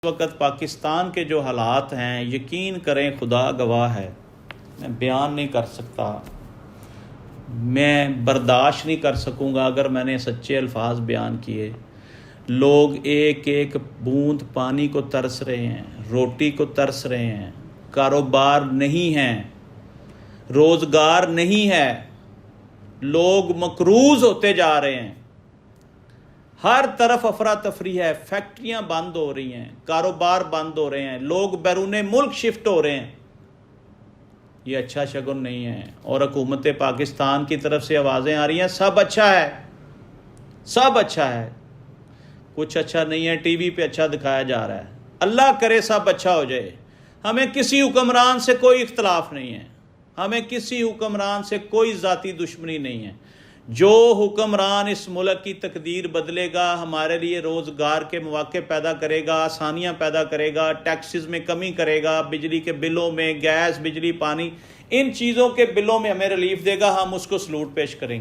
وقت پاکستان کے جو حالات ہیں، یقین کریں خدا گواہ ہے، میں بیان نہیں کر سکتا، میں برداشت نہیں کر سکوں گا اگر میں نے سچے الفاظ بیان کیے۔ لوگ ایک ایک بوند پانی کو ترس رہے ہیں، روٹی کو ترس رہے ہیں، کاروبار نہیں ہیں، روزگار نہیں ہے، لوگ مقروض ہوتے جا رہے ہیں، ہر طرف افراتفری ہے، فیکٹریاں بند ہو رہی ہیں، کاروبار بند ہو رہے ہیں، لوگ بیرون ملک شفٹ ہو رہے ہیں۔ یہ اچھا شگن نہیں ہے، اور حکومت پاکستان کی طرف سے آوازیں آ رہی ہیں سب اچھا ہے، سب اچھا ہے۔ کچھ اچھا نہیں ہے، ٹی وی پہ اچھا دکھایا جا رہا ہے۔ اللہ کرے سب اچھا ہو جائے۔ ہمیں کسی حکمران سے کوئی اختلاف نہیں ہے، ہمیں کسی حکمران سے کوئی ذاتی دشمنی نہیں ہے۔ جو حکمران اس ملک کی تقدیر بدلے گا، ہمارے لیے روزگار کے مواقع پیدا کرے گا، آسانیاں پیدا کرے گا، ٹیکسز میں کمی کرے گا، بجلی کے بلوں میں، گیس، بجلی، پانی، ان چیزوں کے بلوں میں ہمیں ریلیف دے گا، ہم اس کو سلوٹ پیش کریں گے۔